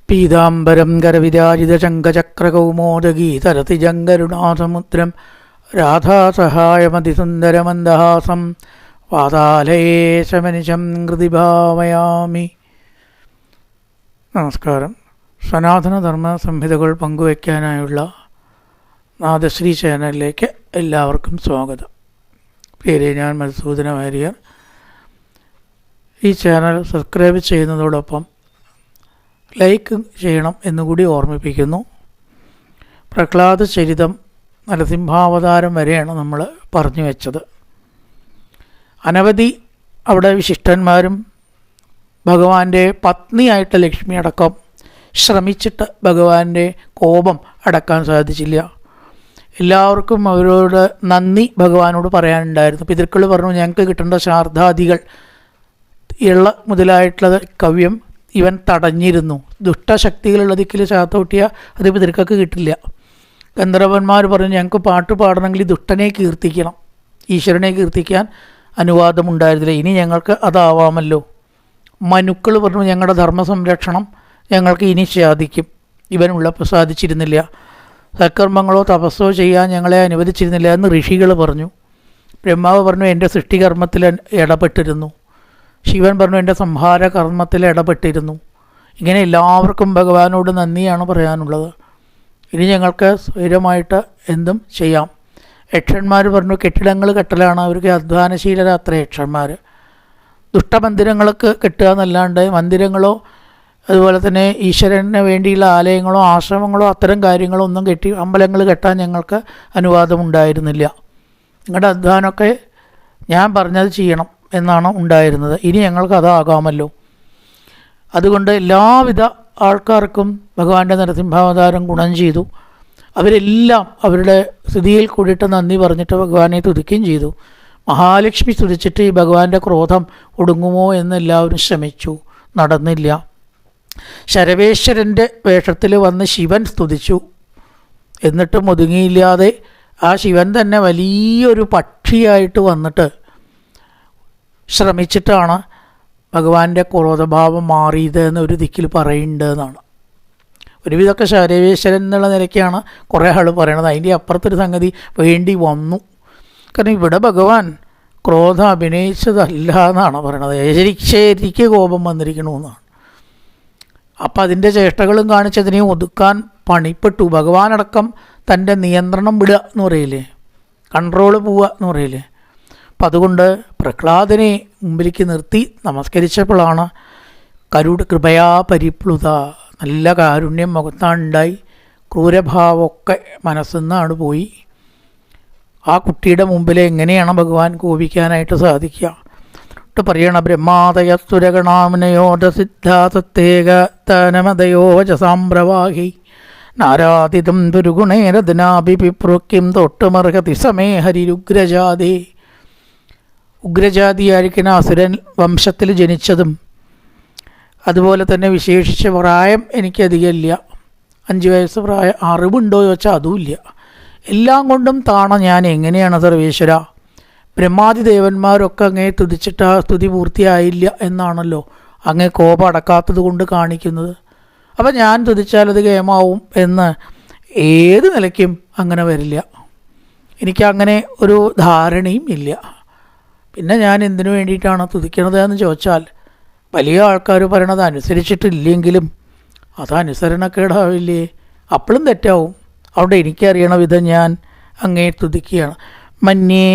പീതാംബരം കരവിരാജിതശങ്കചക്രകൗമോദഗീതരതിജങ്കരുണാസമുദ്രം രാധാസഹായമതിസുന്ദരമന്ദഹാസം വാതാലയേശമനിശം ഹൃദി ഭാവയാമി. നമസ്കാരം. സനാതനധർമ്മ സംഹിതകൾ പങ്കുവയ്ക്കാനായുള്ള നാദശ്രീ ചാനലിലേക്ക് എല്ലാവർക്കും സ്വാഗതം. പേര് ഞാൻ മധുസൂദന വാര്യർ. ഈ ചാനൽ സബ്സ്ക്രൈബ് ചെയ്യുന്നതോടൊപ്പം ലൈക്ക് ചെയ്യണം എന്നുകൂടി ഓർമ്മിപ്പിക്കുന്നു. പ്രഹ്ലാദ ചരിതം നരസിംഹാവതാരം വരെയാണ് നമ്മൾ പറഞ്ഞു വെച്ചത്. അനവധി അവിടെ വിശിഷ്ടന്മാരും ഭഗവാന്റെ പത്നിയായിട്ട് ലക്ഷ്മി അടക്കം ശ്രമിച്ചിട്ട് ഭഗവാന്റെ കോപം അടക്കാൻ സാധിച്ചില്ല. എല്ലാവർക്കും അവരോട് നന്ദി ഭഗവാനോട് പറയാനുണ്ടായിരുന്നു. പിതൃക്കൾ പറഞ്ഞു, ഞങ്ങൾക്ക് കിട്ടേണ്ട ശാർദാദികൾ എള്ള മുതലായിട്ടുള്ള കവ്യം ഇവൻ തടഞ്ഞിരുന്നു. ദുഷ്ടശക്തികളുള്ള ദിക്കിൽ ചാത്തോട്ടിയ അത് പിതൃക്കൾക്ക് കിട്ടില്ല. ഗന്ധർവന്മാർ പറഞ്ഞു, ഞങ്ങൾക്ക് പാട്ട് പാടണമെങ്കിൽ ദുഷ്ടനെ കീർത്തിക്കണം, ഈശ്വരനെ കീർത്തിക്കാൻ അനുവാദമുണ്ടായിരുന്നില്ല. ഇനി ഞങ്ങൾക്ക് അതാവാമല്ലോ. മനുക്കൾ പറഞ്ഞു, ഞങ്ങളുടെ ധർമ്മ സംരക്ഷണം ഞങ്ങൾക്ക് ഇനി സാധിക്കും. ഇവനുള്ളപ്പോൾ സാധിച്ചിരുന്നില്ല. സത്കർമ്മങ്ങളോ തപസ്സോ ചെയ്യാൻ ഞങ്ങളെ അനുവദിച്ചിരുന്നില്ല എന്ന് ഋഷികൾ പറഞ്ഞു. ബ്രഹ്മാവ് പറഞ്ഞു, എൻ്റെ സൃഷ്ടികർമ്മത്തിൽ ഇടപെട്ടിരുന്നു. ശിവൻ പറഞ്ഞു, എൻ്റെ സംഹാര കർമ്മത്തിൽ ഇടപെട്ടിരുന്നു. ഇങ്ങനെ എല്ലാവർക്കും ഭഗവാനോട് നന്ദിയാണ് പറയാനുള്ളത്. ഇനി ഞങ്ങൾക്ക് സ്വൈരമായിട്ട് എന്തും ചെയ്യാം. യക്ഷന്മാർ പറഞ്ഞു, കെട്ടിടങ്ങൾ കെട്ടലാണ് അവർക്ക് അധ്വാനശീലരാത്ര യക്ഷന്മാർ. ദുഷ്ടമന്ദിരങ്ങൾക്ക് കെട്ടുക എന്നല്ലാണ്ട് മന്ദിരങ്ങളോ അതുപോലെ തന്നെ ഈശ്വരന് വേണ്ടിയുള്ള ആലയങ്ങളോ ആശ്രമങ്ങളോ അത്തരം കാര്യങ്ങളോ ഒന്നും കെട്ടി അമ്പലങ്ങൾ കെട്ടാൻ ഞങ്ങൾക്ക് അനുവാദമുണ്ടായിരുന്നില്ല. നിങ്ങളുടെ അധ്വാനമൊക്കെ ഞാൻ പറഞ്ഞത് ചെയ്യണം എന്നാണ് ഉണ്ടായിരുന്നത്. ഇനി ഞങ്ങൾക്ക് അതാകാമല്ലോ. അതുകൊണ്ട് എല്ലാവിധ ആൾക്കാർക്കും ഭഗവാന്റെ നരസിംഹാവതാരം ഗുണം ചെയ്തു. അവരെല്ലാം അവരുടെ സ്ഥിതിയിൽ കൂടിയിട്ട് നന്ദി പറഞ്ഞിട്ട് ഭഗവാനെ തുതിക്കുകയും ചെയ്തു. മഹാലക്ഷ്മി സ്തുതിച്ചിട്ട് ഈ ഭഗവാന്റെ ക്രോധം ഒടുങ്ങുമോ എന്ന് എല്ലാവരും ശ്രമിച്ചു. നടന്നില്ല. ശരവേശ്വരൻ്റെ വേഷത്തിൽ വന്ന് ശിവൻ സ്തുതിച്ചു. എന്നിട്ടും ഒതുങ്ങിയില്ലാതെ ആ ശിവൻ തന്നെ വലിയൊരു പക്ഷിയായിട്ട് വന്നിട്ട് ശ്രമിച്ചിട്ടാണ് ഭഗവാന്റെ ക്രോധഭാവം മാറിയത് എന്ന് ഒരു ദിക്കിൽ പറയുന്നുണ്ടെന്നാണ്. ഒരുവിധമൊക്കെ ശരവേശ്വരൻ എന്നുള്ള നിലയ്ക്കാണ് കുറേ ആൾ പറയണത്. അതിൻ്റെ അപ്പുറത്തൊരു സംഗതി വേണ്ടി വന്നു. കാരണം ഇവിടെ ഭഗവാൻ ക്രോധം അഭിനയിച്ചതല്ല എന്നാണ് പറയണത്. ശരിക്ക് കോപം വന്നിരിക്കണമെന്നാണ്. അപ്പം അതിൻ്റെ ചേഷ്ടകളും കാണിച്ചതിനെ ഒതുക്കാൻ പണിപ്പെട്ടു. ഭഗവാനടക്കം തൻ്റെ നിയന്ത്രണം വിടുക എന്ന് പറയില്ലേ, കൺട്രോള് പോവുക എന്ന് പറയില്ലേ. അപ്പം അതുകൊണ്ട് പ്രഹ്ലാദനെ മുമ്പിലേക്ക് നിർത്തി നമസ്കരിച്ചപ്പോഴാണ് കൃപയാ പരിപ്ലുത, നല്ല കാരുണ്യം മുഖത്താണുണ്ടായി. ക്രൂരഭാവമൊക്കെ മനസ്സിൽ നിന്നാണ് പോയി. ആ കുട്ടിയുടെ മുമ്പിൽ എങ്ങനെയാണ് ഭഗവാൻ കോപിക്കാനായിട്ട് സാധിക്കുക? പറയണ ബ്രഹ്മാദയസ്തുരഗണാമനയോധസിദ്ധാതത്തേകനമതയോ വചസാംബ്രവാഹി നാരാതിഥം ദുർഗുണേരദിനാഭിപ്രോക്യം തൊട്ടുമർഹതി സമേ ഹരിരുഗ്രജാതേ. ഉഗ്രജാതിയായിരിക്കുന്ന അസുരൻ വംശത്തിൽ ജനിച്ചതും അതുപോലെ തന്നെ വിശേഷിച്ച പ്രായം എനിക്കധികമില്ല, 5 വയസ്സ് പ്രായം. അറിവുണ്ടോ ചോദിച്ചാൽ അതുമില്ല. എല്ലാം കൊണ്ടും താണ ഞാൻ എങ്ങനെയാണ് സർവേശ്വര? ബ്രഹ്മാദി ദേവന്മാരൊക്കെ അങ്ങേ തുതിച്ചിട്ട് ആ സ്തുതി പൂർത്തിയായില്ല എന്നാണല്ലോ അങ്ങേ കോപം അടക്കാത്തത് കൊണ്ട് കാണിക്കുന്നത്. അപ്പം ഞാൻ തുതിച്ചാൽ അത് കേമാവും എന്ന് ഏത് നിലയ്ക്കും അങ്ങനെ വരില്ല. എനിക്കങ്ങനെ ഒരു ധാരണയും ഇല്ല. പിന്നെ ഞാൻ എന്തിനു വേണ്ടിയിട്ടാണ് തുതിക്കണത് എന്ന് ചോദിച്ചാൽ, വലിയ ആൾക്കാർ പറയണത് അനുസരിച്ചിട്ടില്ലെങ്കിലും അതനുസരണക്കേടാവില്ലേ? അപ്പോഴും തെറ്റാവും. അവിടെ എനിക്കറിയണ വിധം ഞാൻ അങ്ങേ തുതിക്കുകയാണ്. മന്യേ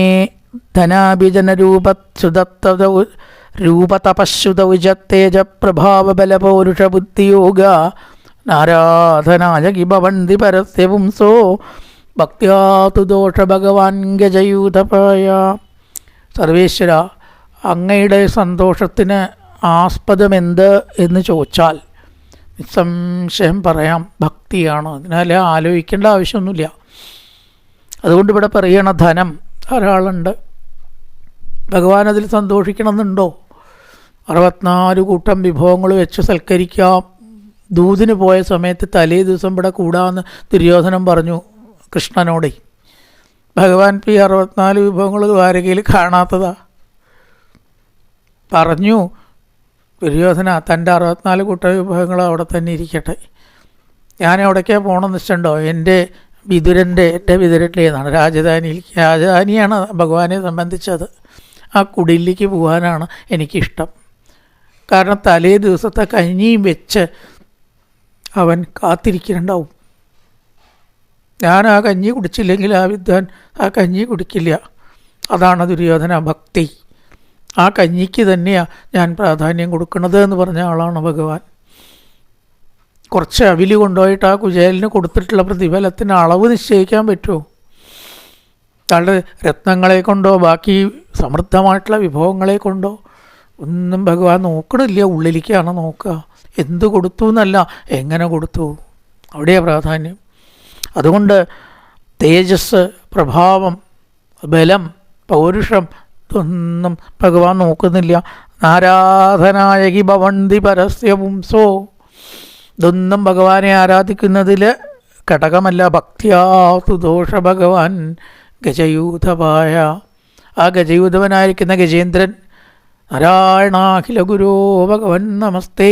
ധനാഭിജനരൂപതപശ്രുതൗജത്തേജ പ്രഭാവബലപൗരുഷബുദ്ധിയോഗ നാരാധനായ കിഭവന്തി പരസ്യ പുംസോ ഭക്ത്യാതു ദോഷ ഭഗവാൻ ഗജയൂതപായ. സർവേശ്വര, അങ്ങയുടെ സന്തോഷത്തിന് ആസ്പദമെന്ത് എന്ന് ചോദിച്ചാൽ നിസ്സംശയം പറയാം, ഭക്തിയാണ്. അതിനാൽ ആലോചിക്കേണ്ട ആവശ്യമൊന്നുമില്ല. അതുകൊണ്ട് ഇവിടെ പറയണ ധനം ധാരാളമുണ്ട്. ഭഗവാൻ അതിൽ സന്തോഷിക്കണമെന്നുണ്ടോ? 64 കൂട്ടം വിഭവങ്ങൾ വെച്ച് സൽക്കരിക്കാം. ദൂതിന് പോയ സമയത്ത് തലേ ദിവസം ഇവിടെ കൂടാമെന്ന് ദുര്യോധനൻ പറഞ്ഞു കൃഷ്ണനോട്. ഭഗവാൻ ഈ 64 വിഭവങ്ങൾ ദ്വാരകയിൽ കാണാത്തതാ. പറഞ്ഞു ദുര്യോധന തൻ്റെ 64 കൂട്ട വിഭവങ്ങൾ അവിടെ തന്നെ ഇരിക്കട്ടെ, ഞാൻ എവിടേക്കാണ് പോകണമെന്ന് വെച്ചിട്ടുണ്ടോ, എൻ്റെ വിതുരൻ്റെ എന്നാണ് രാജധാനിയാണ് ഭഗവാനെ സംബന്ധിച്ചത്. ആ കുടിലേക്ക് പോകാനാണ് എനിക്കിഷ്ടം. കാരണം തലേ ദിവസത്തെ കഞ്ഞിയും വെച്ച് അവൻ കാത്തിരിക്കുന്നുണ്ടാവും. ഞാൻ ആ കഞ്ഞി കുടിച്ചില്ലെങ്കിൽ ആ വിദ്വാൻ ആ കഞ്ഞി കുടിക്കില്ല. അതാണ് ദുര്യോധന ഭക്തി. ആ കഞ്ഞിക്ക് തന്നെയാണ് ഞാൻ പ്രാധാന്യം കൊടുക്കുന്നത് എന്ന് പറഞ്ഞ ആളാണ് ഭഗവാൻ. കുറച്ച് അവില് കൊണ്ടുപോയിട്ട് ആ കുചേലന് കൊടുത്തിട്ടുള്ള പ്രതിഫലത്തിന് അളവ് നിശ്ചയിക്കാൻ പറ്റുമോ? അയാളുടെ രത്നങ്ങളെ കൊണ്ടോ ബാക്കി സമൃദ്ധമായിട്ടുള്ള വിഭവങ്ങളെ കൊണ്ടോ ഒന്നും ഭഗവാൻ നോക്കണില്ല. ഉള്ളിലേക്കാണ് നോക്കുക. എന്ത് കൊടുത്തു എന്നല്ല, എങ്ങനെ കൊടുത്തു, അവിടെയാണ് പ്രാധാന്യം. അതുകൊണ്ട് തേജസ്, പ്രഭാവം, ബലം, പൗരുഷം ഇതൊന്നും ഭഗവാൻ നോക്കുന്നില്ല. നാരാധനായകി ഭവന്തി പരസ്യ പുംസോ, ഇതൊന്നും ഭഗവാനെ ആരാധിക്കുന്നതിൽ ഘടകമല്ല. ഭക്തിയാതു ദോഷ ഭഗവാൻ ഗജയൂഥപായ. ആ ഗജയൂഥവനായിരിക്കുന്ന ഗജേന്ദ്രൻ നാരായണാഖില ഗുരോ ഭഗവൻ നമസ്തേ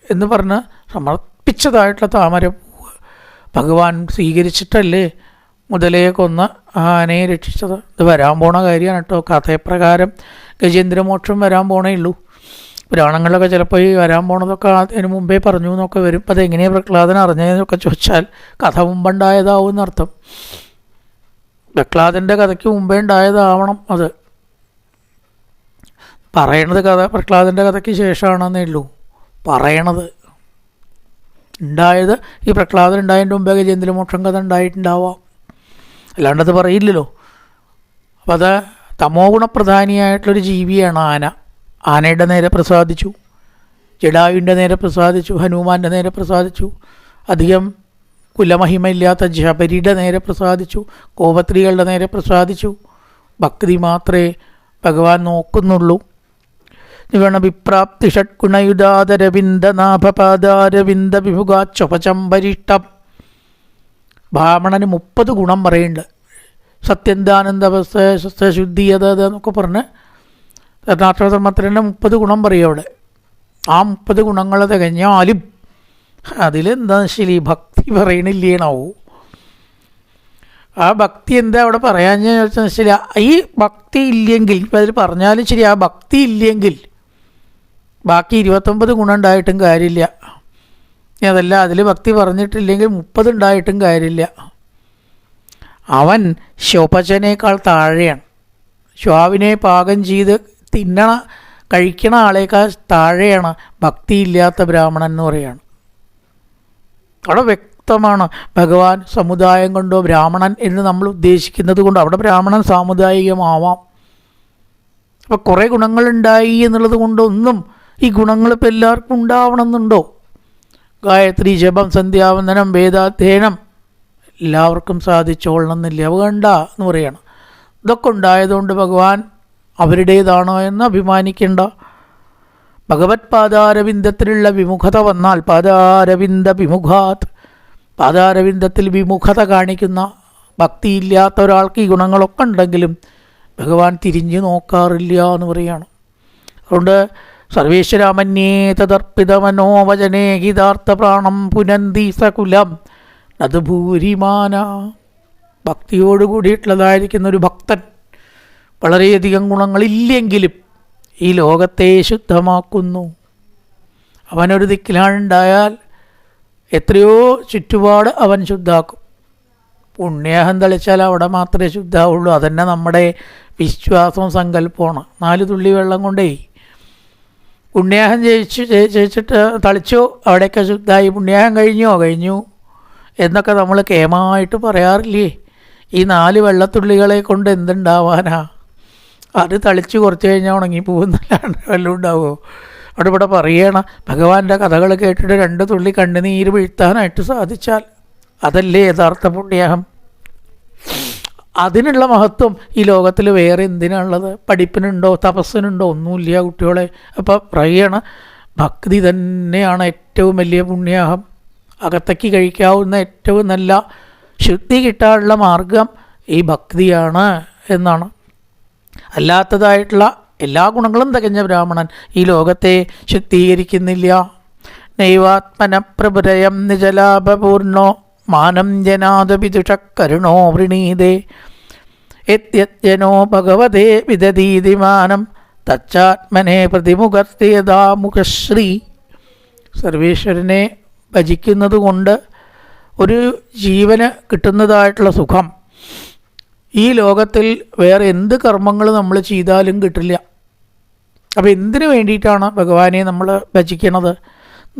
എന്ന് പറഞ്ഞ് സമർപ്പിച്ചതായിട്ടുള്ള താമരപ്പൂവ് ഭഗവാൻ സ്വീകരിച്ചിട്ടല്ലേ മുതലേ കൊന്ന് ആനയെ രക്ഷിച്ചത്. ഇത് വരാൻ പോണ കാര്യമാണ് കേട്ടോ. കഥയപ്രകാരം ഗജേന്ദ്രമോക്ഷം വരാൻ പോണേ ഉള്ളൂ. പുരാണങ്ങളിലൊക്കെ ചിലപ്പോൾ ഈ വരാൻ പോണതൊക്കെ അതിന് മുമ്പേ പറഞ്ഞു എന്നൊക്കെ വരും. അപ്പോൾ അതെങ്ങനെയാണ് പ്രഹ്ലാദൻ അറിഞ്ഞതെന്നൊക്കെ ചോദിച്ചാൽ കഥ മുമ്പുണ്ടായതാവും എന്നർത്ഥം. പ്രഹ്ലാദൻ്റെ കഥയ്ക്ക് മുമ്പേ ഉണ്ടായതാവണം അത്. പറയണത് പ്രഹ്ലാദൻ്റെ കഥയ്ക്ക് ശേഷമാണെന്നേ ഉള്ളൂ പറയണത്. ഉണ്ടായത് ഈ പ്രഹ്ലാദൻ ഉണ്ടായതിൻ്റെ മുമ്പേ ഗജേന്ദ്രമോക്ഷം കഥ ഉണ്ടായിട്ടുണ്ടാവാം, അല്ലാണ്ടത് പറയില്ലല്ലോ. അപ്പം അത് തമോ ഗുണപ്രധാനിയായിട്ടുള്ളൊരു ജീവിയാണ് ആന. ആനയുടെ നേരെ പ്രസാദിച്ചു, ജഡായുവിൻ്റെ നേരെ പ്രസാദിച്ചു, ഹനുമാൻ്റെ നേരെ പ്രസാദിച്ചു, അധികം കുലമഹിമയില്ലാത്ത ശബരിയുടെ നേരെ പ്രസാദിച്ചു, ഗോപത്രികളുടെ നേരെ പ്രസാദിച്ചു. ഭക്തി മാത്രമേ ഭഗവാൻ നോക്കുന്നുള്ളൂ. വേണം വിപ്രാപ്തി ഷഡ്ഗുണയുധാരവിന്ദ നാഭപാദാരവിന്ദ വിമുഖാച്ചൊപചംബരിഷ്ടം. ബ്രാഹ്മണന് 30 ഗുണം പറയുന്നുണ്ട്. സത്യന്താനന്ദവസ്ഥ ശുദ്ധിയത എന്നൊക്കെ പറഞ്ഞ് നാട്ടധർമ്മത്തിൻ്റെ 30 ഗുണം പറയും അവിടെ. ആ 30 ഗുണങ്ങൾ തികഞ്ഞാലും അതിലെന്താണെന്ന് വെച്ചാൽ ഈ ഭക്തി പറയണില്ലേണാവൂ. ആ ഭക്തി എന്താ അവിടെ പറയാന്ന് ചോദിച്ചാൽ ശരി, ഈ ഭക്തി ഇല്ലെങ്കിൽ ഇപ്പം അതിൽ പറഞ്ഞാലും ശരി, ആ ഭക്തി ഇല്ലെങ്കിൽ ബാക്കി 29 ഗുണം ഉണ്ടായിട്ടും കാര്യമില്ല. അതല്ല, അതിൽ ഭക്തി പറഞ്ഞിട്ടില്ലെങ്കിൽ 30 ഉണ്ടായിട്ടും കാര്യമില്ല. അവൻ ശോപചനേക്കാൾ താഴെയാണ്. ശ്വാവിനെ പാകം ചെയ്ത് കഴിക്കണ ആളേക്കാൾ താഴെയാണ് ഭക്തിയില്ലാത്ത ബ്രാഹ്മണൻ എന്ന് പറയുകയാണ്. അവിടെ വ്യക്തമാണ്. ഭഗവാൻ സമുദായം കൊണ്ടോ ബ്രാഹ്മണൻ എന്ന് നമ്മൾ ഉദ്ദേശിക്കുന്നത് കൊണ്ട് അവിടെ ബ്രാഹ്മണൻ സാമുദായികമാവാം. അപ്പോൾ കുറേ ഗുണങ്ങളുണ്ടായി എന്നുള്ളത് കൊണ്ടൊന്നും ഈ ഗുണങ്ങളിപ്പോൾ എല്ലാവർക്കും ഉണ്ടാവണമെന്നുണ്ടോ? ഗായത്രി, ജപം, സന്ധ്യാവന്ദനം, വേദാധ്യയനം എല്ലാവർക്കും സാധിച്ചോളണമെന്നില്ല. വേണ്ട എന്ന് പറയണം. ഇതൊക്കെ ഉണ്ടായതുകൊണ്ട് ഭഗവാൻ അവരുടേതാണോ എന്ന് അഭിമാനിക്കേണ്ട. ഭഗവത് പാദാരവിന്ദത്തിലുള്ള വിമുഖത വന്നാൽ പാദാരവിന്ദ വിമുഖാത്, പാദാരവിന്ദത്തിൽ വിമുഖത കാണിക്കുന്ന ഭക്തിയില്ലാത്ത ഒരാൾക്ക് ഈ ഗുണങ്ങളൊക്കെ ഉണ്ടെങ്കിലും ഭഗവാൻ തിരിഞ്ഞു നോക്കാറില്ല എന്ന് പറയുകയാണ്. അതുകൊണ്ട് സർവേശ്വരാമന്യേ തദർപ്പിത മനോവചനേ ഗീതാർത്ഥ പ്രാണം പുനന്തി സകുലം അത് ഭൂരിമാന. ഭക്തിയോട് കൂടിയിട്ടുള്ളതായിരിക്കുന്ന ഒരു ഭക്തൻ വളരെയധികം ഗുണങ്ങളില്ലെങ്കിലും ഈ ലോകത്തെ ശുദ്ധമാക്കുന്നു. അവനൊരു ദിക്കിലാണുണ്ടായാൽ എത്രയോ ചുറ്റുപാട് അവൻ ശുദ്ധാക്കും. പുണ്യാഹം തളിച്ചാൽ അവിടെ മാത്രമേ ശുദ്ധാവുള്ളൂ. അതന്നെ നമ്മുടെ വിശ്വാസവും സങ്കല്പമാണ്. 4 തുള്ളി വെള്ളം കൊണ്ടേ പുണ്യാഹം ജയിച്ചിട്ട് തളിച്ചോ അവിടെയൊക്കെ ശുദ്ധമായി. പുണ്യാഹം കഴിഞ്ഞു എന്നൊക്കെ നമ്മൾ കേമായിട്ട് പറയാറില്ലേ? ഈ 4 വെള്ളത്തുള്ളികളെ കൊണ്ട് എന്തുണ്ടാവാനാ? അത് തളിച്ച് കുറച്ച് കഴിഞ്ഞാൽ ഉണങ്ങിപ്പോകുന്നല്ലാണ്ട് വല്ലതും ഉണ്ടാവുമോ? അവിടെ ഇവിടെ പറയണം, ഭഗവാന്റെ കഥകൾ കേട്ടിട്ട് 2 തുള്ളി കണ്ണുനീര് വീഴ്ത്താനായിട്ട് സാധിച്ചാൽ അതല്ലേ യഥാർത്ഥ പുണ്യാഹം. അതിനുള്ള മഹത്വം ഈ ലോകത്തിൽ വേറെ എന്തിനാണുള്ളത്? പഠിപ്പിനുണ്ടോ, തപസ്സിനുണ്ടോ? ഒന്നുമില്ല കുട്ടികളെ. അപ്പോൾ പറയണം, ഭക്തി തന്നെയാണ് ഏറ്റവും വലിയ പുണ്യാഹം. അകത്തേക്ക് കഴിക്കാവുന്ന ഏറ്റവും നല്ല ശുദ്ധി കിട്ടാനുള്ള മാർഗം ഈ ഭക്തിയാണ് എന്നാണ്. അല്ലാത്തതായിട്ടുള്ള എല്ലാ ഗുണങ്ങളും തികഞ്ഞ ബ്രാഹ്മണൻ ഈ ലോകത്തെ ശുദ്ധീകരിക്കുന്നില്ല. നൈവാത്മന പ്രഭുരയം നിജലാഭപൂർണോ മാനം ജനാദപിതുഷക്കരുണോ വൃണീതേ യജ്ഞനോ ഭഗവതേ വിദധീതിമാനം തച്ചാത്മനെ പ്രതിമുഖർത്തിയതാമുഖശ്രീ. സർവേശ്വരനെ ഭജിക്കുന്നത് കൊണ്ട് ഒരു ജീവന് കിട്ടുന്നതായിട്ടുള്ള സുഖം ഈ ലോകത്തിൽ വേറെ എന്ത് കർമ്മങ്ങൾ നമ്മൾ ചെയ്താലും കിട്ടില്ല. അപ്പോൾ എന്തിനു വേണ്ടിയിട്ടാണ് ഭഗവാനെ നമ്മൾ ഭജിക്കണത്?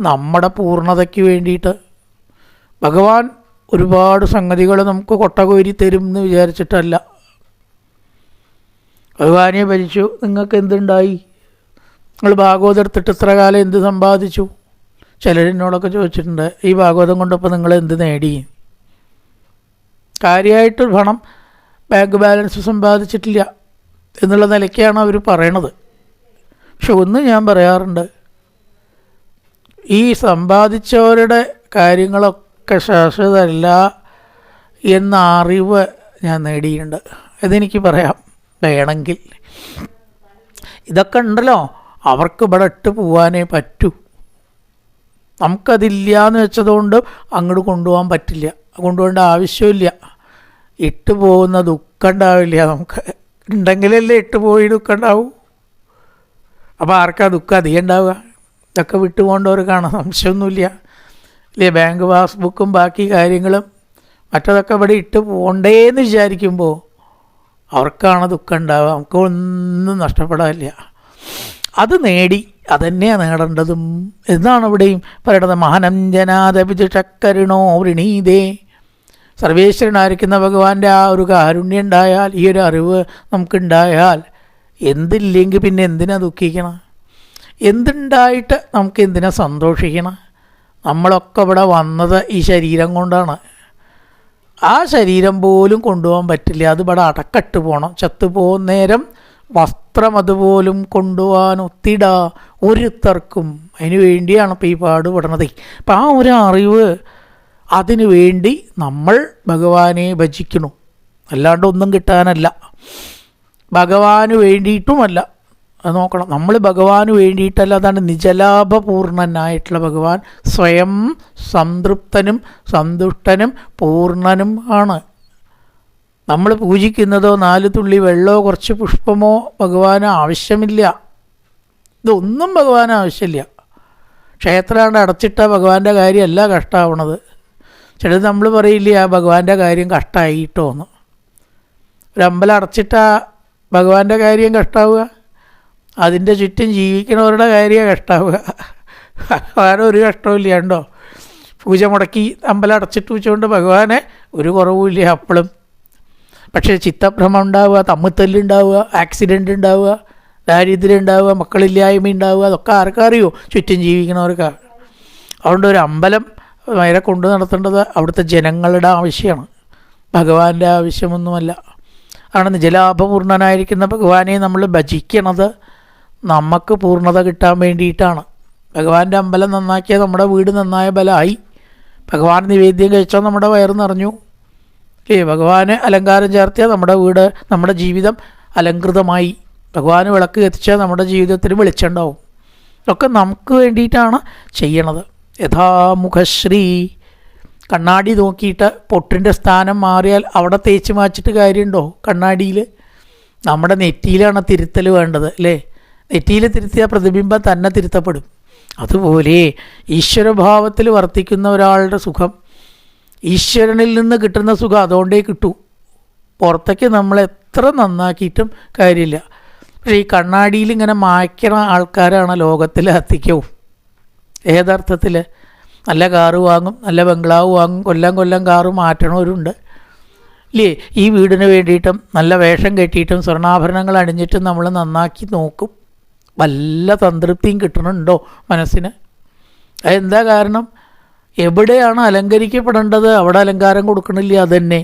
നമ്മുടെ പൂർണ്ണതയ്ക്ക് വേണ്ടിയിട്ട്. ഭഗവാൻ ഒരുപാട് സംഗതികൾ നമുക്ക് കൊട്ടകോരി തരും എന്ന് വിചാരിച്ചിട്ടല്ല. ഭഗവാനെ ഭജിച്ചു, നിങ്ങൾക്ക് എന്തുണ്ടായി? നിങ്ങൾ ഭാഗവതം എടുത്തിട്ട് ഇത്ര കാലം എന്ത് സമ്പാദിച്ചു? ചിലരെന്നോടൊക്കെ ചോദിച്ചിട്ടുണ്ട്, ഈ ഭാഗവതം കൊണ്ടപ്പോൾ നിങ്ങൾ എന്ത് നേടി? കാര്യമായിട്ട് പണം ബാങ്ക് ബാലൻസ് സമ്പാദിച്ചിട്ടില്ല എന്നുള്ള നിലയ്ക്കാണ് അവർ പറയണത്. പക്ഷെ ഒന്ന് ഞാൻ പറയാറുണ്ട്, ഈ സമ്പാദിച്ചവരുടെ കാര്യങ്ങളൊക്കെ ശാശ്വതമല്ല എന്ന അറിവ് ഞാൻ നേടിയിട്ടുണ്ട്. അതെനിക്ക് പറയാം വേണമെങ്കിൽ. ഇതൊക്കെ ഉണ്ടല്ലോ, അവർക്ക് ഇവിടെ ഇട്ട് പോകാനേ പറ്റൂ. നമുക്കതില്ല എന്ന് വെച്ചതുകൊണ്ട് അങ്ങോട്ട് കൊണ്ടുപോകാൻ പറ്റില്ല, കൊണ്ടുപോകേണ്ട ആവശ്യമില്ല. ഇട്ട് പോകുന്ന ദുഃഖം ഉണ്ടാവില്ല. നമുക്ക് ഉണ്ടെങ്കിലല്ലേ ഇട്ട് പോയി ദുഃഖം ഉണ്ടാവും. അപ്പോൾ ആർക്കാ ദുഃഖം അധികം ഉണ്ടാവുക? ഇതൊക്കെ വിട്ടുപോകേണ്ടവർക്കാണ്, സംശയമൊന്നുമില്ല ഇല്ലേ? ബാങ്ക് പാസ്ബുക്കും ബാക്കി കാര്യങ്ങളും മറ്റതൊക്കെ ഇവിടെ ഇട്ട് പോകണ്ടേന്ന് വിചാരിക്കുമ്പോൾ അവർക്കാണ് ദുഃഖം ഉണ്ടാവുക. നമുക്കൊന്നും നഷ്ടപ്പെടാനില്ല. അത് നേടി, അതന്നെയാണ് നേടേണ്ടതും എന്നാണ് ഇവിടെയും പറയണത്. മഹാനഞ്ജനാദപിതുഷക്കരുണോ വൃണീതേ. സർവേശ്വരനായിരിക്കുന്ന ഭഗവാന്റെ ആ ഒരു കാരുണ്യം ഉണ്ടായാൽ, ഈ ഒരു അറിവ് നമുക്കുണ്ടായാൽ, എന്തില്ലെങ്കിൽ പിന്നെ എന്തിനാ ദുഃഖിക്കണം? എന്തുണ്ടായിട്ട് നമുക്ക് എന്തിനാ സന്തോഷിക്കണം? നമ്മളൊക്കെ ഇവിടെ വന്നത് ഈ ശരീരം കൊണ്ടാണ്. ആ ശരീരം പോലും കൊണ്ടുപോകാൻ പറ്റില്ല. അത് ഇവിടെ അടക്കട്ട് പോകണം. ചത്തുപോകുന്ന നേരം വസ്ത്രം അതുപോലും കൊണ്ടുപോകാൻ ഒത്തിട ഒരുത്തർക്കും. അതിന് വേണ്ടിയാണ് ഇപ്പോൾ ഈ പാടുപെടണത്. അപ്പം ആ ഒരു അറിവ്, അതിനു വേണ്ടി നമ്മൾ ഭഗവാനെ ഭജിക്കണം. അല്ലാണ്ട് ഒന്നും കിട്ടാനല്ല, ഭഗവാന് വേണ്ടിയിട്ടുമല്ല. അത് നോക്കണം, നമ്മൾ ഭഗവാന് വേണ്ടിയിട്ടല്ല. അതാണ് നിജലാഭപൂർണനായിട്ടുള്ള ഭഗവാൻ. സ്വയം സംതൃപ്തനും സന്തുഷ്ടനും പൂർണ്ണനും ആണ്. നമ്മൾ പൂജിക്കുന്നതോ 4 തുള്ളി വെള്ളമോ കുറച്ച് പുഷ്പമോ ഭഗവാന് ആവശ്യമില്ല. ഇതൊന്നും ഭഗവാന് ആവശ്യമില്ല. ക്ഷേത്രമാണ് അടച്ചിട്ട ഭഗവാന്റെ കാര്യമല്ല കഷ്ടമാവണത്. ചിലത് നമ്മൾ പറയില്ലേ, ആ ഭഗവാന്റെ കാര്യം കഷ്ടമായിട്ടോ എന്ന്. ഒരു അമ്പലം അടച്ചിട്ട ഭഗവാന്റെ കാര്യം കഷ്ടമാവുക, അതിൻ്റെ ചുറ്റും ജീവിക്കുന്നവരുടെ കാര്യമാണ് കഷ്ടമാവുക. ഭഗവാൻ ഒരു കഷ്ടമില്ല. ഉണ്ടോ? പൂജ മുടക്കി അമ്പലം അടച്ചിട്ട് വെച്ചുകൊണ്ട് ഭഗവാനെ ഒരു കുറവുമില്ല അപ്പോഴും. പക്ഷേ ചിത്തഭ്രമം ഉണ്ടാവുക, തമ്മിത്തല്ലുണ്ടാവുക, ആക്സിഡൻ്റ് ഉണ്ടാവുക, ദാരിദ്ര്യം ഉണ്ടാവുക, മക്കളില്ലായ്മ ഉണ്ടാവുക, അതൊക്കെ ആർക്കറിയോ? ചുറ്റും ജീവിക്കുന്നവർക്ക്. അതുകൊണ്ട് ഒരു അമ്പലം നേരെ കൊണ്ടു നടത്തേണ്ടത് അവിടുത്തെ ജനങ്ങളുടെ ആവശ്യമാണ്, ഭഗവാന്റെ ആവശ്യമൊന്നുമല്ല. ആണ് നിജലാഭപൂർണനായിരിക്കുന്ന ഭഗവാനെ നമ്മൾ ഭജിക്കണത് നമുക്ക് പൂർണ്ണത കിട്ടാൻ വേണ്ടിയിട്ടാണ്. ഭഗവാന്റെ അമ്പലം നന്നാക്കിയാൽ നമ്മുടെ വീട് നന്നായ ബലമായി. ഭഗവാൻ നിവേദ്യം കഴിച്ചാൽ നമ്മുടെ വയറ് നിറഞ്ഞു. ഭഗവാന് അലങ്കാരം ചേർത്തിയാൽ നമ്മുടെ വീട്, നമ്മുടെ ജീവിതം അലങ്കൃതമായി. ഭഗവാന് വിളക്ക് കത്തിച്ചാൽ നമ്മുടെ ജീവിതത്തിൽ വെളിച്ചമുണ്ടാവും. ഇതൊക്കെ നമുക്ക് വേണ്ടിയിട്ടാണ് ചെയ്യണത്. യഥാമുഖശ്രീ. കണ്ണാടി നോക്കിയിട്ട് പൊട്ടിൻ്റെ സ്ഥാനം മാറിയാൽ അവിടെ തേച്ച് മാച്ചിട്ട് കാര്യമുണ്ടോ? കണ്ണാടിയിൽ നമ്മുടെ നെറ്റിയിലാണ് തിരുത്തൽ വേണ്ടത് അല്ലേ? നെറ്റിയിൽ തിരുത്തിയ പ്രതിബിംബം തന്നെ തിരുത്തപ്പെടും. അതുപോലെ ഈശ്വരഭാവത്തിൽ വർത്തിക്കുന്ന ഒരാളുടെ സുഖം, ഈശ്വരനിൽ നിന്ന് കിട്ടുന്ന സുഖം അതുകൊണ്ടേ കിട്ടൂ. പുറത്തേക്ക് നമ്മൾ എത്ര നന്നാക്കിയിട്ടും കാര്യമില്ല. പക്ഷേ ഈ കണ്ണാടിയിൽ ഇങ്ങനെ മായ്ക്കണ ആൾക്കാരാണ് ലോകത്തിലെ അധികവും. ഏതർത്ഥത്തിൽ? നല്ല കാറ് വാങ്ങും, നല്ല ബംഗ്ലാവ് വാങ്ങും, കൊല്ലം കാറ് മാറ്റണവരുണ്ട് ഇല്ലേ? ഈ വീടിന് വേണ്ടിയിട്ടും നല്ല വേഷം കെട്ടിയിട്ടും സ്വർണ്ണാഭരണങ്ങൾ അണിഞ്ഞിട്ടും നമ്മൾ നന്നാക്കി നോക്കും. വല്ല സംതൃപ്തിയും കിട്ടണുണ്ടോ മനസ്സിന്? അതെന്താ കാരണം? എവിടെയാണ് അലങ്കരിക്കപ്പെടേണ്ടത് അവിടെ അലങ്കാരം കൊടുക്കണില്ല. അതന്നെ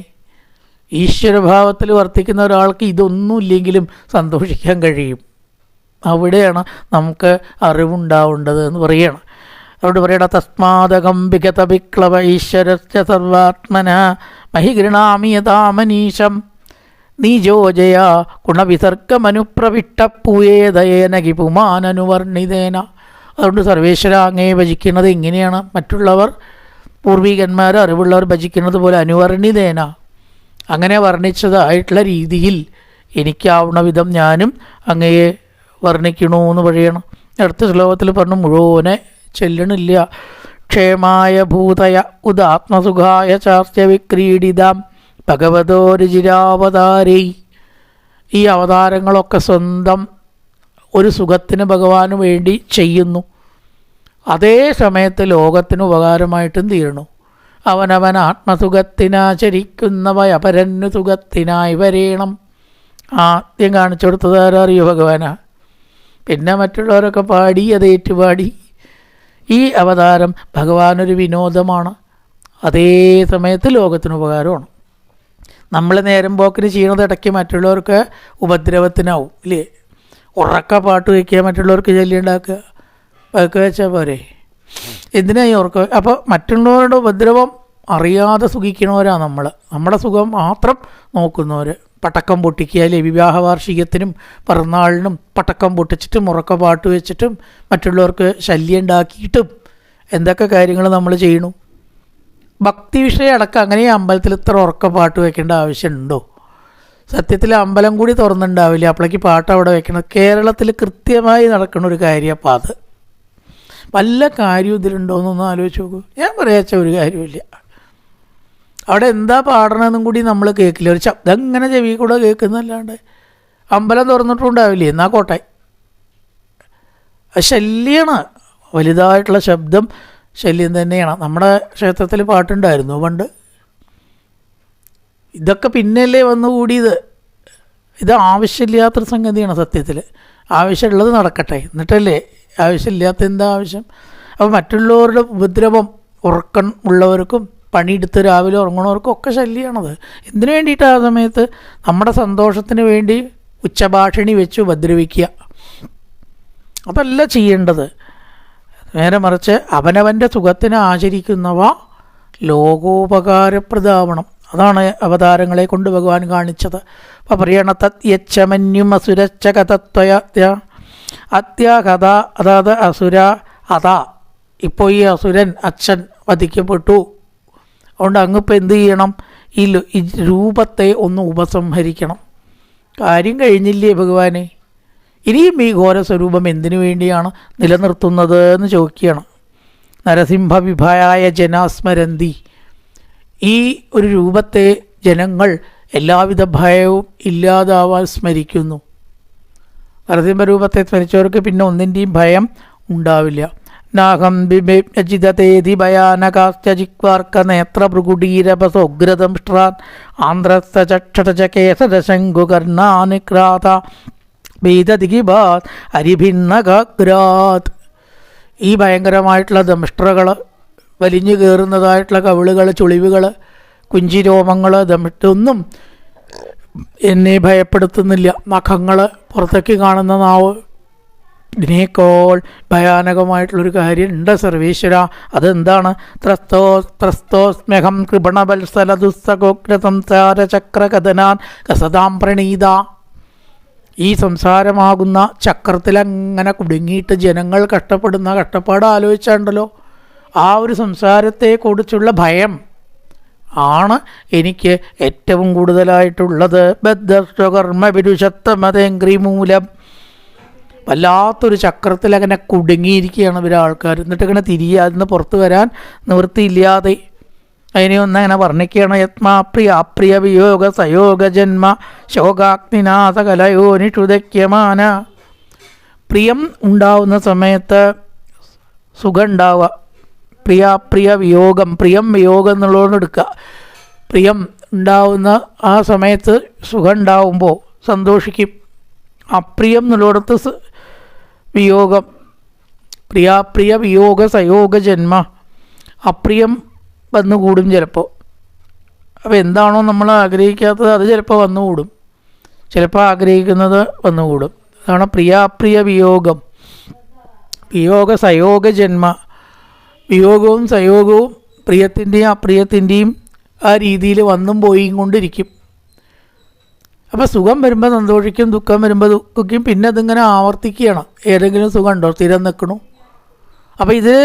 ഈശ്വരഭാവത്തിൽ വർത്തിക്കുന്ന ഒരാൾക്ക് ഇതൊന്നും ഇല്ലെങ്കിലും സന്തോഷിക്കാൻ കഴിയും. അവിടെയാണ് നമുക്ക് അറിവുണ്ടാവേണ്ടത് എന്ന് പറയുകയാണ്. അതുകൊണ്ട് പറയണ തസ്മാദകം വിഗത വിക്ലവ ഈശ്വരസ്യ സർവാത്മന മഹി ഗൃണാമി യഥാമനീശം നീജോജയ ഗുണവിസർഗമനുപ്രവിട്ടപ്പൂയേതയേന കിപുമാനനുവർണിതേന. അതുകൊണ്ട് സർവേശ്വര അങ്ങയെ ഭജിക്കുന്നത് എങ്ങനെയാണ്? മറ്റുള്ളവർ പൂർവികന്മാർ അറിവുള്ളവർ ഭജിക്കുന്നത് പോലെ അനുവർണിതേന, അങ്ങനെ വർണ്ണിച്ചതായിട്ടുള്ള രീതിയിൽ എനിക്കാവുന്ന വിധം ഞാനും അങ്ങയെ വർണ്ണിക്കണമെന്ന് പറയണം. അടുത്ത ശ്ലോകത്തിൽ പറഞ്ഞു മുഴുവനെ ചെല്ലണില്ല. ക്ഷേമായ ഭൂതയ ഉദാത്മസുഖായ ചാർച്ച വിക്രീഡിതാം ഭഗവതോരുചിരാവതാരൈ. ഈ അവതാരങ്ങളൊക്കെ സ്വന്തം ഒരു സുഖത്തിന് ഭഗവാന് വേണ്ടി ചെയ്യുന്നു, അതേ സമയത്ത് ലോകത്തിന് ഉപകാരമായിട്ടും തീരണു. അവനവൻ ആത്മസുഖത്തിനാചരിക്കുന്നവ അപരന്നു സുഖത്തിനായി വരേണം. ആദ്യം കാണിച്ചു കൊടുത്തത് ആരറിയോ? ഭഗവാനാ. പിന്നെ മറ്റുള്ളവരൊക്കെ പാടി അത് ഏറ്റുപാടി. ഈ അവതാരം ഭഗവാനൊരു വിനോദമാണ്, അതേ സമയത്ത് ലോകത്തിന് ഉപകാരമാണ്. നമ്മൾ നേരം പോക്കിന് ചെയ്യണത് ഇടയ്ക്ക് മറ്റുള്ളവർക്ക് ഉപദ്രവത്തിനാവും ഇല്ലേ? ഉറക്ക പാട്ട് വയ്ക്കുക, മറ്റുള്ളവർക്ക് ശല്യം ഉണ്ടാക്കുക, അതൊക്കെ വെച്ചാൽ പോരെ. എന്തിനായി ഉറക്ക? അപ്പോൾ മറ്റുള്ളവരുടെ ഉപദ്രവം അറിയാതെ സുഖിക്കണവരാണ് നമ്മൾ. നമ്മുടെ സുഖം മാത്രം നോക്കുന്നവർ. പടക്കം പൊട്ടിക്കുക അല്ലേ? വിവാഹ വാർഷികത്തിനും പിറന്നാളിനും പടക്കം പൊട്ടിച്ചിട്ടും ഉറക്ക പാട്ട് വെച്ചിട്ടും മറ്റുള്ളവർക്ക് ശല്യം ഉണ്ടാക്കിയിട്ടും എന്തൊക്കെ കാര്യങ്ങൾ നമ്മൾ ചെയ്യണു. ഭക്തി വിഷയം അടക്കം അങ്ങനെ അമ്പലത്തിൽ ഇത്ര ഉറക്ക പാട്ട് വയ്ക്കേണ്ട ആവശ്യമുണ്ടോ? സത്യത്തിൽ അമ്പലം കൂടി തുറന്നിട്ടുണ്ടാവില്ല, അപ്പോഴേക്ക് പാട്ട് അവിടെ വെക്കണം. കേരളത്തിൽ കൃത്യമായി നടക്കുന്ന ഒരു കാര്യം. അപ്പം അത് വല്ല കാര്യവും ഇതിലുണ്ടോയെന്നൊന്നും ആലോചിച്ച് നോക്കൂ. ഞാൻ പറയാച്ച ഒരു കാര്യമില്ല. അവിടെ എന്താ പാടണമെന്നും കൂടി നമ്മൾ കേൾക്കില്ല. ഒരു ശബ്ദം ഇങ്ങനെ ചെവി കൂടെ കേൾക്കുന്നല്ലാണ്ട് അമ്പലം തുറന്നിട്ടുണ്ടാവില്ലേ? എന്നാൽ കോട്ടെ. അത് ശല്യമാണ്, വലുതായിട്ടുള്ള ശബ്ദം ശല്യം തന്നെയാണ്. നമ്മുടെ ക്ഷേത്രത്തിൽ പാട്ടുണ്ടായിരുന്നു പണ്ട്. ഇതൊക്കെ പിന്നല്ലേ വന്നുകൂടിയത്. ഇത് ആവശ്യമില്ലാത്തൊരു സംഗതിയാണ് സത്യത്തിൽ. ആവശ്യമുള്ളത് നടക്കട്ടെ, എന്നിട്ടല്ലേ. ആവശ്യമില്ലാത്ത എന്താ ആവശ്യം? അപ്പോൾ മറ്റുള്ളവരുടെ ഉപദ്രവം ഉറക്കം ഉള്ളവർക്കും പണിയെടുത്ത് രാവിലെ ഉറങ്ങണവർക്കും ഒക്കെ ശല്യമാണത്. എന്തിനു വേണ്ടിയിട്ട്? ആ സമയത്ത് നമ്മുടെ സന്തോഷത്തിന് വേണ്ടി ഉച്ചഭാഷിണി വെച്ച് ഉപദ്രവിക്കുക, അതല്ല ചെയ്യേണ്ടത്. നേരെ മറിച്ച് അവനവൻ്റെ സുഖത്തിന് ആചരിക്കുന്നവ ലോകോപകാരപ്രദാവണം. അതാണ് അവതാരങ്ങളെ കൊണ്ട് ഭഗവാൻ കാണിച്ചത്. അപ്പോൾ പറയണ തത്യച്ചമന്യും അസുരച്ച കഥത്വയ അത്യാകഥ, അതായത് അസുര അതാ. ഇപ്പോൾ ഈ അസുരൻ അച്ഛൻ വധിക്കപ്പെട്ടു. അതുകൊണ്ട് അങ്ങിപ്പോൾ എന്ത് ചെയ്യണം? ഈ രൂപത്തെ ഒന്ന് ഉപസംഹരിക്കണം. കാര്യം കഴിഞ്ഞില്ലേ ഭഗവാനെ? ഇനിയും ഈ ഘോരസ്വരൂപം എന്തിനു വേണ്ടിയാണ് നിലനിർത്തുന്നത് എന്ന് ചോദിക്കുകയാണ്. നരസിംഹവിഭയായ ജനാസ്മരന്തി. ഈ ഒരു രൂപത്തെ ജനങ്ങൾ എല്ലാവിധ ഭയവും ഇല്ലാതാവാൻ സ്മരിക്കുന്നു. നരസിംഹരൂപത്തെ സ്മരിച്ചവർക്ക് പിന്നെ ഒന്നിൻ്റെയും ഭയം ഉണ്ടാവില്ല. നാഹം ബിജിതേതി ഭയാനകാശ്ചിക്വാർക്ക നേത്രഭൃഗുടീരപസോഗ്രദംഷ്ട്രാൻ ആന്ധ്രസ്ഥചക്ഷടചകേസരശങ്കുകർണാനിക്രാത ഭീതദിഗിബാത് അരിഭിന്നഗ്രാത്. ഈ ഭയങ്കരമായിട്ടുള്ള ദംഷ്ട്രകൾ, വലിഞ്ഞു കയറുന്നതായിട്ടുള്ള കവിളുകൾ, ചുളിവുകൾ, കുഞ്ചിരോമങ്ങൾ, ദംഷ്ടൊന്നും എന്നെ ഭയപ്പെടുത്തുന്നില്ല. നഖങ്ങൾ, പുറത്തേക്ക് കാണുന്ന നാവ്, ഇതിനേക്കാൾ ഭയാനകമായിട്ടുള്ളൊരു കാര്യം ഉണ്ട് സർവേശ്വര. അതെന്താണ്? ത്രസ്തോസ്മ്യഹം കൃപണവത്സല ദുസ്സഗോഗ്രസംസാര ചക്രകഥനാൻ കസതാം പ്രണീത. ഈ സംസാരമാകുന്ന ചക്രത്തിലങ്ങനെ കുടുങ്ങിയിട്ട് ജനങ്ങൾ കഷ്ടപ്പെടുന്ന കഷ്ടപ്പാട് ആലോചിച്ചാണ്ടല്ലോ. ആ ഒരു സംസാരത്തെക്കുറിച്ചുള്ള ഭയം ആണ് എനിക്ക് ഏറ്റവും കൂടുതലായിട്ടുള്ളത്. ബദ്ധർമ്മ വിരുഷത്തമതേങ്ക്രിമൂലം. വല്ലാത്തൊരു ചക്രത്തിൽ അങ്ങനെ കുടുങ്ങിയിരിക്കുകയാണ് ഇവരെ ആൾക്കാർ. എന്നിട്ട് ഇങ്ങനെ തിരിയാതിന്ന് പുറത്ത് വരാൻ നിവൃത്തിയില്ലാതെ. അതിനെ ഒന്നങ്ങനെ വർണ്ണിക്കുകയാണ്. യത്മാപ്രിയ അപ്രിയ വിയോഗ സയോഗ ജന്മ ശോകാഗ്നിനാഥകലയോനിഷുദക്യമാന. പ്രിയം ഉണ്ടാവുന്ന സമയത്ത് സുഖം ഉണ്ടാവുക. പ്രിയാപ്രിയ വിയോഗം, പ്രിയം വിയോഗം എന്നുള്ളതുകൊണ്ട് എടുക്കുക. പ്രിയം ഉണ്ടാവുന്ന ആ സമയത്ത് സുഖം ഉണ്ടാവുമ്പോൾ സന്തോഷിക്കും. അപ്രിയം എന്നുള്ളിടത്ത് വിയോഗം. പ്രിയാപ്രിയ വിയോഗ സയോഗ ജന്മ. അപ്രിയം വന്നുകൂടും ചിലപ്പോൾ. അപ്പോൾ എന്താണോ നമ്മൾ ആഗ്രഹിക്കാത്തത് അത് ചിലപ്പോൾ വന്നുകൂടും, ചിലപ്പോൾ ആഗ്രഹിക്കുന്നത് വന്നുകൂടും. അതാണ് പ്രിയാപ്രിയ വിയോഗം. വിയോഗ സയോഗ ജന്മ. വിയോഗവും സയോഗവും പ്രിയത്തിൻ്റെയും അപ്രിയത്തിൻ്റെയും ആ രീതിയിൽ വന്നും പോയും കൊണ്ടിരിക്കും. അപ്പോൾ സുഖം വരുമ്പോൾ സന്തോഷിക്കും, ദുഃഖം വരുമ്പോൾ ദുഃഖിക്കും, പിന്നെ അതിങ്ങനെ ആവർത്തിക്കുകയാണ്. ഏതെങ്കിലും സുഖം ഉണ്ടോ? സ്ഥിരം നിൽക്കണു. അപ്പോൾ ഇത്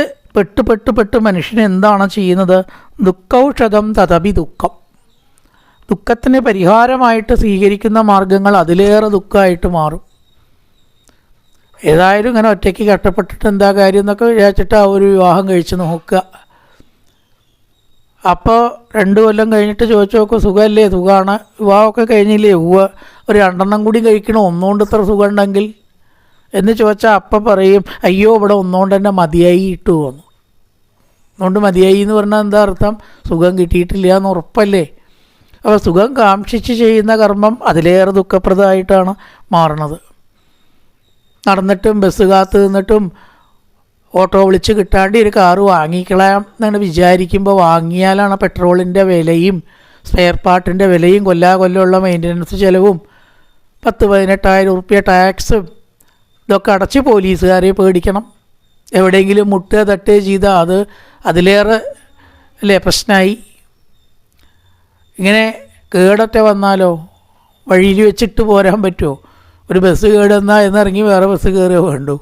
പെട്ട് മനുഷ്യൻ എന്താണ് ചെയ്യുന്നത്? ദുഃഖൌഷധം തഥപി ദുഃഖം. ദുഃഖത്തിന് പരിഹാരമായിട്ട് സ്വീകരിക്കുന്ന മാർഗങ്ങൾ അതിലേറെ ദുഃഖമായിട്ട് മാറും. ഏതായാലും ഇങ്ങനെ ഒറ്റയ്ക്ക് കഷ്ടപ്പെട്ടിട്ട് എന്താ കാര്യം എന്നൊക്കെ വിചാരിച്ചിട്ട് ആ ഒരു വിവാഹം കഴിച്ച് നോക്കുക. അപ്പോൾ 2 കൊല്ലം കഴിഞ്ഞിട്ട് ചോദിച്ചു നോക്കുക, സുഖമല്ലേ? സുഖമാണ്. വിവാഹമൊക്കെ കഴിഞ്ഞില്ലേ? ഒരു 2 കൂടി കഴിക്കണം, ഒന്നുകൊണ്ട് ഇത്ര സുഖം ഉണ്ടെങ്കിൽ എന്ന് ചോദിച്ചാൽ അപ്പം പറയും, അയ്യോ ഇവിടെ ഒന്നുകൊണ്ട് തന്നെ മതിയായി ഇട്ടു വന്നു. അതുകൊണ്ട് മതിയായി എന്ന് പറഞ്ഞാൽ എന്താ അർത്ഥം? സുഖം കിട്ടിയിട്ടില്ല എന്ന് ഉറപ്പല്ലേ? അപ്പോൾ സുഖം കാക്ഷിച്ച് ചെയ്യുന്ന കർമ്മം അതിലേറെ ദുഃഖപ്രദമായിട്ടാണ് മാറുന്നത്. നടന്നിട്ടും ബസ് കാത്ത് നിന്നിട്ടും ഓട്ടോ വിളിച്ച് കിട്ടാണ്ട് ഒരു കാറ് വാങ്ങിക്കളയാം എന്നാണ് വിചാരിക്കുമ്പോൾ വാങ്ങിയാലാണ് പെട്രോളിൻ്റെ വിലയും സ്പെയർ പാർട്ടിൻ്റെ വിലയും കൊല്ലമുള്ള മെയിൻ്റനൻസ് ചിലവും 10-18,000 ഉറുപ്പ്യ ടാക്സും ഇതൊക്കെ അടച്ച് പോലീസുകാരെ പേടിക്കണം. എവിടെയെങ്കിലും മുട്ടുക തട്ടുക ചെയ്താൽ അതിലേറെ അല്ലേ പ്രശ്നമായി. ഇങ്ങനെ കേടൊറ്റ വന്നാലോ വഴിയിൽ വെച്ചിട്ട് പോരാൻ പറ്റുമോ? ഒരു ബസ് കേടെന്നാൽ എന്നിറങ്ങി വേറെ ബസ് കയറുക വേണ്ടു.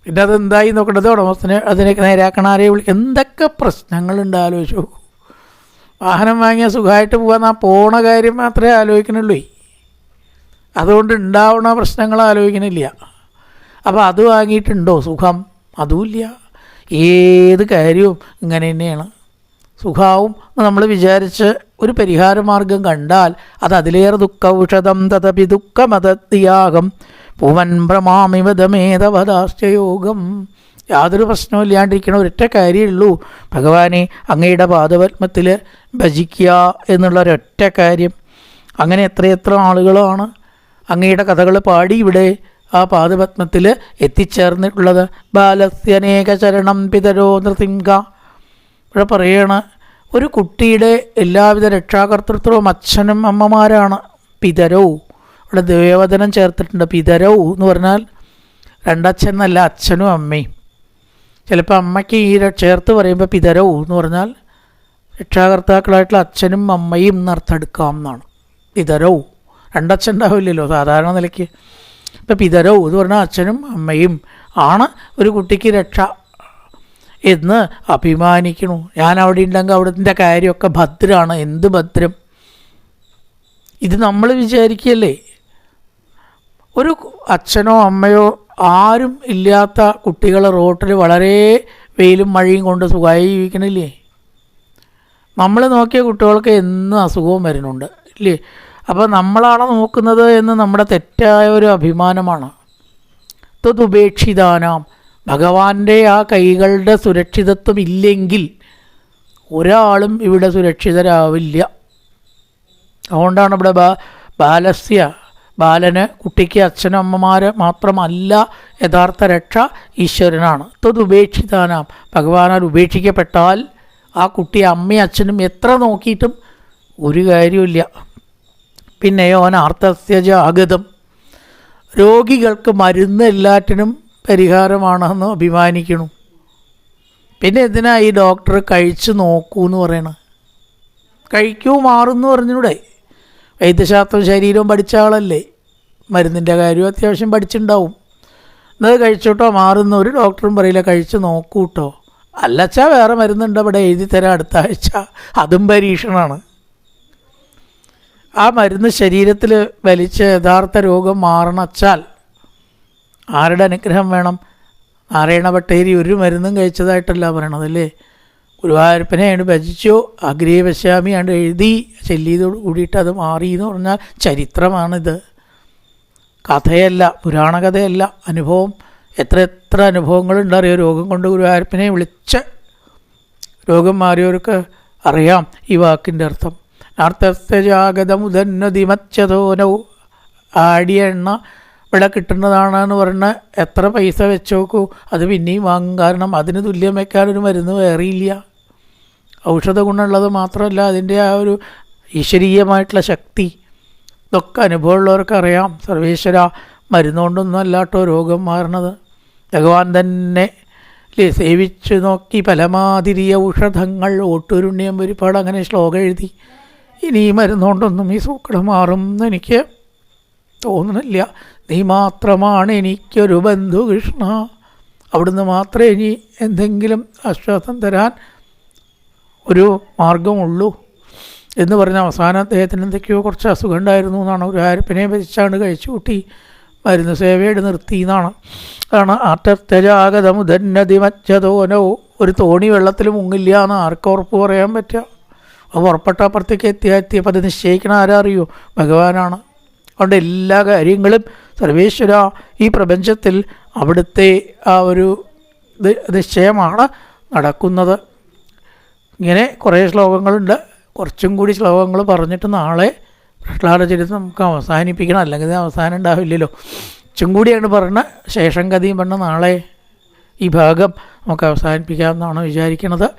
പിന്നെ അതെന്തായി നോക്കേണ്ടത് ഉടമസ്ഥനെ അതിനൊക്കെ നേരാക്കണ ആരെയും എന്തൊക്കെ പ്രശ്നങ്ങളുണ്ട് ആലോചിച്ചു. വാഹനം വാങ്ങിയാൽ സുഖമായിട്ട് പോകാൻ ആ പോണ കാര്യം മാത്രമേ ആലോചിക്കണുള്ളൂ. അതുകൊണ്ട് ഉണ്ടാവുന്ന പ്രശ്നങ്ങൾ ആലോചിക്കണില്ല. അപ്പോൾ അത് വാങ്ങിയിട്ടുണ്ടോ സുഖം? അതുമില്ല. ഏത് കാര്യവും ഇങ്ങനെ തന്നെയാണ്. സുഖാവും നമ്മൾ വിചാരിച്ച് ഒരു പരിഹാരമാർഗം കണ്ടാൽ അത് അതിലേറെ ദുഃഖൌഷധം തഥപി ദുഃഖമതത്യാഗം പൂവൻ ഭ്രമാമിവതമേതവദാശ്ചയോഗം. യാതൊരു പ്രശ്നവും ഇല്ലാണ്ടിരിക്കണ ഒരൊറ്റ കാര്യമുള്ളൂ, ഭഗവാനെ അങ്ങയുടെ പാദപത്മത്തിൽ ഭജിക്കുക എന്നുള്ളൊരൊറ്റ കാര്യം. അങ്ങനെ എത്രയെത്ര ആളുകളാണ് അങ്ങയുടെ കഥകൾ പാടി ഇവിടെ ആ പാദപത്മത്തിൽ എത്തിച്ചേർന്നിട്ടുള്ളത്. ബാലസ്യനേക ചരണം പിതരോ നൃസിംഹ. ഇവിടെ പറയണ ഒരു കുട്ടിയുടെ എല്ലാവിധ രക്ഷാകർത്തൃത്വവും അച്ഛനും അമ്മമാരാണ്. പിതരോ ഇവിടെ ദേവവചനം ചേർത്തിട്ടുണ്ട്. പിതരോ എന്ന് പറഞ്ഞാൽ രണ്ടച്ഛൻ എന്നല്ല, അച്ഛനും അമ്മയും. ചിലപ്പോൾ അമ്മയ്ക്ക് ഈ ചേർത്ത് പറയുമ്പോൾ പിതരോ എന്ന് പറഞ്ഞാൽ രക്ഷാകർത്താക്കളായിട്ടുള്ള അച്ഛനും അമ്മയും എന്നർത്ഥം എടുക്കാം എന്നാണ്. പിതരോ രണ്ടച്ഛൻ ഉണ്ടാവില്ലല്ലോ സാധാരണ നിലയ്ക്ക്. ഇപ്പം പിതരോ എന്ന് പറഞ്ഞാൽ അച്ഛനും അമ്മയും ആണ് ഒരു കുട്ടിക്ക് രക്ഷ എന്ന് അഭിമാനിക്കണു. ഞാൻ അവിടെ ഉണ്ടെങ്കിൽ അവിടുത്തെ കാര്യമൊക്കെ ഭദ്രമാണ്. എന്ത് ഭദ്രം? ഇത് നമ്മൾ വിചാരിക്കുകയല്ലേ. ഒരു അച്ഛനോ അമ്മയോ ആരും ഇല്ലാത്ത കുട്ടികൾ റോട്ടിൽ വളരെ വെയിലും മഴയും കൊണ്ട് സുഖമായി ജീവിക്കണില്ലേ? നമ്മൾ നോക്കിയ കുട്ടികൾക്ക് എന്നും അസുഖവും വരുന്നുണ്ട് ഇല്ലേ? അപ്പോൾ നമ്മളാണ് നോക്കുന്നത് എന്ന് നമ്മുടെ തെറ്റായ ഒരു അഭിമാനമാണ്. തതുപേക്ഷിതാനാം, ഭഗവാന്റെ ആ കൈകളുടെ സുരക്ഷിതത്വം ഇല്ലെങ്കിൽ ഒരാളും ഇവിടെ സുരക്ഷിതരാവില്ല. അതുകൊണ്ടാണ് ഇവിടെ ബാലന് കുട്ടിക്ക് അച്ഛനും അമ്മമാർ മാത്രമല്ല യഥാർത്ഥ രക്ഷ ഈശ്വരനാണ്. തതുപേക്ഷിതാനാം, ഭഗവാനാൽ ഉപേക്ഷിക്കപ്പെട്ടാൽ ആ കുട്ടി അമ്മയും അച്ഛനും എത്ര നോക്കിയിട്ടും ഒരു കാര്യമില്ല. പിന്നെയോ അനാർത്തസ്യ ജാഗതം, രോഗികൾക്ക് മരുന്ന് എല്ലാറ്റിനും പരിഹാരമാണെന്ന് അഭിമാനിക്കണം. പിന്നെ എന്തിനാ ഈ ഡോക്ടർ കഴിച്ച് നോക്കൂ എന്ന് പറയണത്? കഴിക്കൂ മാറുമെന്ന് പറഞ്ഞൂടെ? വൈദ്യശാസ്ത്രം ശരീരവും പഠിച്ച ആളല്ലേ, മരുന്നിൻ്റെ കാര്യം അത്യാവശ്യം പഠിച്ചിട്ടുണ്ടാവും. എന്നത് കഴിച്ചോട്ടോ മാറുന്ന ഒരു ഡോക്ടറും പറയില്ല കഴിച്ച് നോക്കൂ കേട്ടോ. അല്ലച്ചാ വേറെ മരുന്നുണ്ട് ഇവിടെ എഴുതി തരാം അടുത്ത ആഴ്ച, അതും പരീക്ഷണമാണ്. ആ മരുന്ന് ശരീരത്തിൽ വലിച്ച് യഥാർത്ഥ രോഗം മാറണച്ചാൽ ആരുടെ അനുഗ്രഹം വേണം? നാരായണ ഭട്ടേരി ഒരു മരുന്നും കഴിച്ചതായിട്ടല്ല പറയണതല്ലേ. ഗുരുവായൂരപ്പനെയാണ് ഭജിച്ചോ അഗ്രേ പശ്യാമിയാണ്ട് എഴുതി ചെല്ലിയതോട് കൂടിയിട്ട് അത് മാറി എന്ന് പറഞ്ഞാൽ ചരിത്രമാണിത്, കഥയല്ല, പുരാണ കഥയല്ല, അനുഭവം. എത്ര അനുഭവങ്ങളുണ്ടറിയോ? രോഗം കൊണ്ട് ഗുരുവായൂരപ്പനെ വിളിച്ച് രോഗം മാറിയവർക്ക് അറിയാം ഈ വാക്കിൻ്റെ അർത്ഥം. നാർത്തസ്തജാഗതമുദന്നതിമച്ചതോനൗ, ആടിയ എണ്ണ ഇവിടെ കിട്ടുന്നതാണെന്ന് പറഞ്ഞ് എത്ര പൈസ വെച്ച് നോക്കൂ, അത് പിന്നെയും വാങ്ങും. കാരണം അതിന് തുല്യം വെക്കാനൊരു മരുന്ന് വേറെയില്ല. ഔഷധ ഗുണമുള്ളത് മാത്രമല്ല അതിൻ്റെ ആ ഒരു ഈശ്വരീയമായിട്ടുള്ള ശക്തി, ഇതൊക്കെ അനുഭവമുള്ളവർക്ക് അറിയാം. സർവേശ്വര മരുന്നുകൊണ്ടൊന്നും അല്ലാട്ടോ രോഗം മാറണത്, ഭഗവാൻ തന്നെ സേവിച്ച് നോക്കി പലമാതിരി ഔഷധങ്ങൾ ഓട്ടുരുണ്യം ഒരുപാട് അങ്ങനെ ശ്ലോകം എഴുതി. ഇനി ഈ മരുന്നുകൊണ്ടൊന്നും ഈ സൂക്കട് മാറുമെന്ന് എനിക്ക് തോന്നുന്നില്ല. നീ മാത്രമാണ് എനിക്കൊരു ബന്ധു കൃഷ്ണ. അവിടുന്ന് മാത്രമേ ഇനി എന്തെങ്കിലും ആശ്വാസം തരാൻ ഒരു മാർഗമുള്ളൂ എന്ന് പറഞ്ഞ അവസാനം അദ്ദേഹത്തിന് എന്തൊക്കെയോ കുറച്ച് അസുഖം ഉണ്ടായിരുന്നു എന്നാണ്. ഒരു ആരപ്പിനെ വെച്ചാണ് കഴിച്ചു കൂട്ടി മരുന്ന് സേവയുടെ നിർത്തി എന്നാണ്. അതാണ് ആറ്റത്തജാഗതമുദന്നതി മച്ചതോനോ. ഒരു തോണി വെള്ളത്തിൽ മുങ്ങില്ല എന്ന് ആർക്കും ഉറപ്പ് പറയാൻ പറ്റുക? അത് ഉറപ്പെട്ട അപ്പുറത്തേക്ക് എത്തിയപ്പോൾ അത് നിശ്ചയിക്കണ ആരാ അറിയോ? ഭഗവാനാണ്. അതുകൊണ്ട് എല്ലാ കാര്യങ്ങളും സർവേശ്വര ഈ പ്രപഞ്ചത്തിൽ അവിടുത്തെ ആ ഒരു നിശ്ചയമാണ് നടക്കുന്നത്. ഇങ്ങനെ കുറേ ശ്ലോകങ്ങളുണ്ട്. കുറച്ചും കൂടി ശ്ലോകങ്ങൾ പറഞ്ഞിട്ട് നാളെ പ്രഹ്ലാദചരിതം നമുക്ക് അവസാനിപ്പിക്കണം, അല്ലെങ്കിൽ ഇത് അവസാനം ഉണ്ടാവില്ലല്ലോ. കുറച്ചും കൂടിയാണ് പറഞ്ഞ ശേഷം കഥയും പറഞ്ഞ നാളെ ഈ ഭാഗം നമുക്ക് അവസാനിപ്പിക്കാമെന്നാണ് വിചാരിക്കുന്നത്.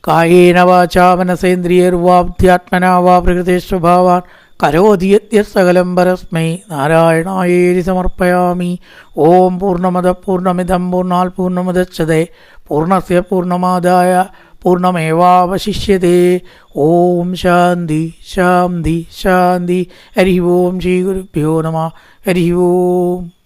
കായേന വാചാ മനസേന്ദ്രിയർവാധ്യാത്മനാ വാ പ്രകൃതി സ്വഭാവാൻ കരോതി യദ്യസകലം പരസ്മൈ നാരായണായേതി സമർപ്പയാമി. ഓം പൂർണ്ണമദ പൂർണ്ണമിദം പൂർണ്ണാൽ പൂർണ്ണമുദച്യതേ പൂർണ്ണസ്യ പൂർണ്ണമാദായ പൂർണ്ണമേവാവശിഷ്യതേ. ഓം ശാന്തി ശാന്തി ശാന്തി. ഹരി ഓം ശ്രീ ഗുരുഭ്യോ നമഃ. ഹരി ഓം.